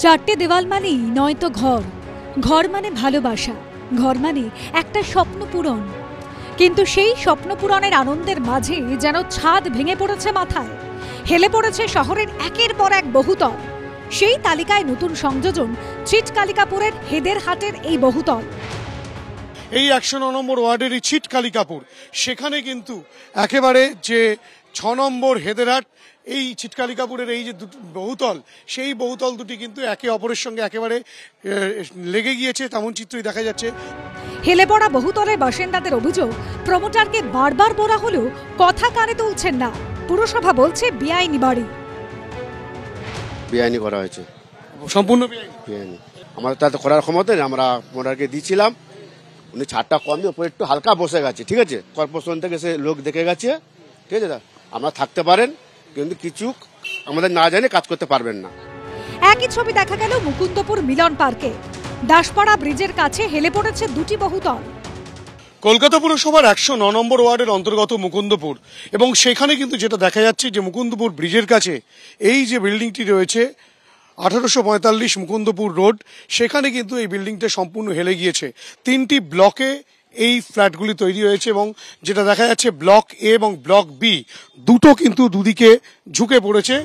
চারটে দেওয়াল মানেই নয়তো ঘর, ঘর মানে ভালোবাসা, ঘর মানে একটা স্বপ্ন পূরণ। কিন্তু সেই স্বপ্ন পূরণের আনন্দের মাঝে যেন ছাদ ভেঙে পড়েছে মাথায়, হেলে পড়েছে শহরের একের পর এক বহুতল। সেই তালিকায় নতুন সংযোজন চিটকালিকাপুরের হেদেরহাটের এই বহুতল। এই 109 নম্বর ওয়ার্ডের এই চিটকালিকাপুর, সেখানে কিন্তু একেবারে যে 6 নম্বর হেদেরহাট, এই চিটকালিকাপুরের এই যে বহুতল, সেই বহুতল দুটি কিন্তু একে অপরের সঙ্গে একেবারে লেগে গিয়েছে, তেমন চিত্রই দেখা যাচ্ছে। হেলে পড়া বহুতলের বাসিন্দাদের অভিযোগ, প্রমোটারকে বারবার বলা হলেও কথা কানে তুলছেন না। পুরসভা বলছে বেআইনি বাড়ি। বেআইনি করা হয়েছে, সম্পূর্ণ বেআইনি। আমাদের তাতে করার ক্ষমতা নেই। আমরা প্রমোটারকে দিয়েছিলাম, উনি ছাড়টা কম দিয়ে উপরে একটু হালকা বসে গেছে, ঠিক আছে। কর্পোরেশন থেকে সে লোক দেখে গেছে, ঠিক আছে। আমরা থাকতে পারেন, কিন্তু কিছু আমাদের না জানে কাজ করতে পারবেন না। একই ছবি দেখা গেল মুকুন্দপুর মিলন পার্কে। দাসপাড়া ব্রিজের কাছে হেলে পড়েছে দুটি বহুতল। কলকাতা পুরসভার 109 নম্বর ওয়ার্ডের অন্তর্গত মুকুন্দপুর, এবং সেখানে কিন্তু যেটা দেখা যাচ্ছে যে মুকুন্দপুর ব্রিজের কাছে এই যে বিল্ডিংটি রয়েছে 1845 মুকুন্দপুর রোড, সেখানে কিন্তু এই বিল্ডিংটা সম্পূর্ণ হেলে গিয়েছে। 3টি ব্লকে এই ফ্ল্যাটগুলি তৈরি হয়েছে, এবং যেটা দেখা যাচ্ছে ব্লক এ এবং ব্লক বি দুটো কিন্তু দুদিকে ঝুঁকে পড়েছে।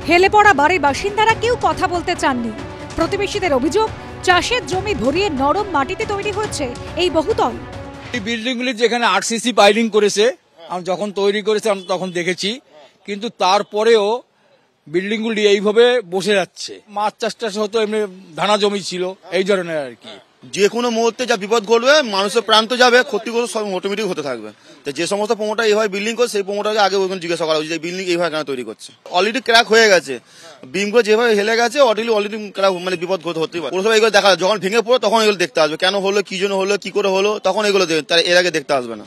হেলে পড়া বাড়ির বাসিন্দারা কেউ কথা বলতে চাননি। প্রতিবেশীদের অভিযোগ, চাষের জমি ভরিয়ে নরম মাটিতে তৈরি হচ্ছে এই বহুতল। এই বিল্ডিংগুলি যেখানে আরসিসি পাইলিং করেছে, আমি যখন তৈরি করেছে আমি তখন দেখেছি, কিন্তু তারপরেও বিল্ডিংগুলি এইভাবে বসে যাচ্ছে। মাছ চাষ হতো, এমনি ধানা জমি ছিল, এই ধরনের আর কি। যে কোনো মুহূর্তে যা বিপদ ঘটবে, মানুষের প্রাণ তো যাবে, ক্ষতিগ্রস্ত সব অটোমেটিক হতে থাকবে। তো যে সমস্ত প্রমোটার এইভাবে বিল্ডিং করছে, সেই প্রমোটারকে আগে ওইখানে জিজ্ঞাসা করা উচিত, বিল্ডিং এইভাবে কেন তৈরি করছে। অলরেডি ক্র্যাক হয়ে গেছে, বিমগুলো যেভাবে হেলে গেছে, অলরেডি ক্র্যাক, মানে বিপদ হতেই পারে। পুরসভা এগুলো দেখা, যখন ভেঙে পড়ে তখন এগুলো দেখতে আসবে, কেন হলো, কি জন্য হলো, কি করে হলো, তখন এগুলো তার এর আগে দেখতে আসবে না।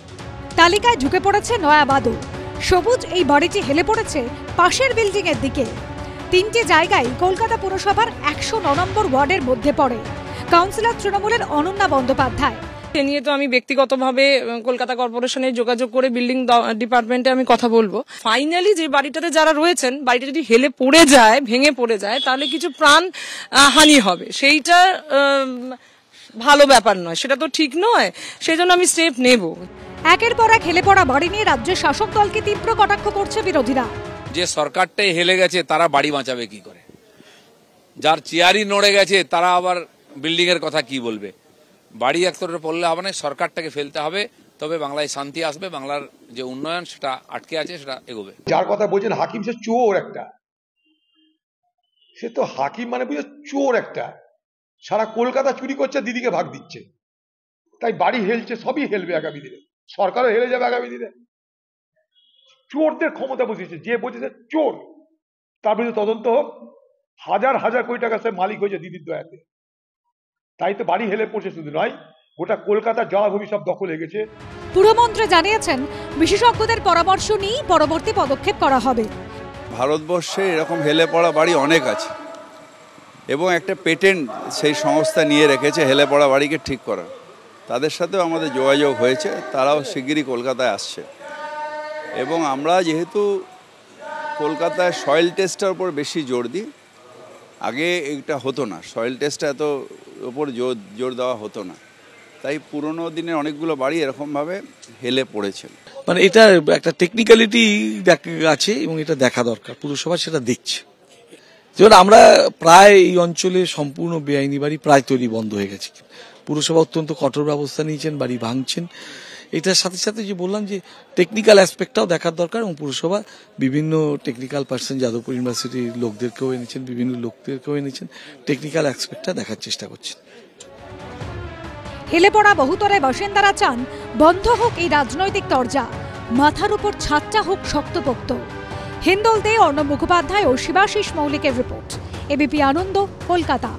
তালিকায় ঝুঁকে পড়েছে নয়াবাদও। সবুজ এই বাড়িটি হেলে পড়েছে পাশের বিল্ডিং এর দিকে। 3টে জায়গায় কলকাতা পুরসভার 109 নম্বর ওয়ার্ডের মধ্যে পড়ে। কাউন্সিলর তৃণমূলের অনন্যা বন্দ্যোপাধ্যায়, এ নিয়ে তো আমি ব্যক্তিগতভাবে কলকাতা কর্পোরেশনে যোগাযোগ করে বিল্ডিং ডিপার্টমেন্টে আমি কথা বলবো। ফাইনালি যে বাড়িটাতে যারা রয়েছেন, বাড়িটা যদি হেলে পড়ে যায়, ভেঙে পড়ে যায়, তাহলে কিছু প্রাণ হানি হবে, সেইটা ভালো ব্যাপার নয়, সেটা তো ঠিক নয়। সেই জন্য আমি স্টেপ নেব। একের পর এক হেলে পড়া বাড়ি নিয়ে রাজ্যের শাসক দলকে তীব্র কটাক্ষ করছে বিরোধীরা। যে সরকারটাই হেলে গেছে, তারা বাড়ি বাঁচাবে কি করে? যার চেয়ারই নড়ে গেছে, তারা আবার বিল্ডিং এর কথা কি বলবে? বাড়ি একতরে পড়লে হবে না, সরকারটাকে ফেলতে হবে, তবে বাংলায় শান্তি আসবে, বাংলার যে উন্নয়ন সেটা আটকে আছে, সেটা এগোবে। যার কথা বলছেন হাকিম, সে চোর একটা। সে তো হাকিম মানে বুঝে চোর একটা। সারা কলকাতা চুরি করছে, দিদিকে ভাগ দিচ্ছে, তাই বাড়ি হেলছে, সবই হেলবে আগামী দিনে, সরকারও হেলে যাবে আগামী দিনে। চোরদের ক্ষমতা বসিয়েছে, যে বসেছে চোর, তার বিরুদ্ধে তদন্ত হোক। হাজার হাজার কোটি টাকা সে মালিক হয়েছে দিদির দয়াতে, তাই তো বাড়ি হেলে পড়ছে। শুধু নয়, গোটা কলকাতার জলাভূমি সব দখল হয়ে গেছে। পুরমন্ত্রী জানিয়েছেন, বিশেষজ্ঞদের পরামর্শ নিয়ে পরবর্তী পদক্ষেপ করা হবে। ভারতবর্ষে এরকম হেলে পড়া বাড়ি অনেক আছে, এবং একটা পেটেন্ট সেই সংস্থা নিয়ে রেখেছে হেলে পড়া বাড়িকে ঠিক করার। তাদের সাথেও আমাদের যোগাযোগ হয়েছে, তারাও শিগগিরই কলকাতায় আসছে। এবং আমরা যেহেতু কলকাতায় সয়েল টেস্টের উপর বেশি জোর দিই, আগে এটা হতো না, সয়েল টেস্টটা এত ওপর জোর দেওয়া হতো না, তাই পুরনো দিনের অনেকগুলো বাড়ি এরকমভাবে হেলে পড়েছে। মানে এটা একটা টেকনিক্যালিটি আছে, এবং এটা দেখা দরকার, পুরসভা সেটা দেখছে। যেমন আমরা প্রায় এই অঞ্চলে সম্পূর্ণ বেআইনি বাড়ি প্রায় তৈরি বন্ধ হয়ে গেছে। পুরসভা অত্যন্ত কঠোর ব্যবস্থা নিয়েছেন, বাড়ি ভাঙছেন। এটার সাথে সাথে যে বললাম যে টেকনিক্যাল অ্যাসপেক্টটাও দেখার দরকার, এবং পুরসভা বিভিন্ন টেকনিক্যাল পার্সন, যাদবপুর ইউনিভার্সিটির লোকদেরকেও এনেছেন, বিভিন্ন লোকদেরকেও এনেছেন, টেকনিক্যাল অ্যাসপেক্টটা দেখার চেষ্টা করছেন। হেলে পড়া বহুতলের বাসিন্দারা চান বন্ধ হোক এই রাজনৈতিক তরজা, মাথার উপর ছাদটা হোক শক্তপোক্ত। হিন্দল দে, অর্ণব মুখোপাধ্যায় ও শিবাশিস মৌলিকের রিপোর্ট, এবিপি আনন্দ, কলকাতা।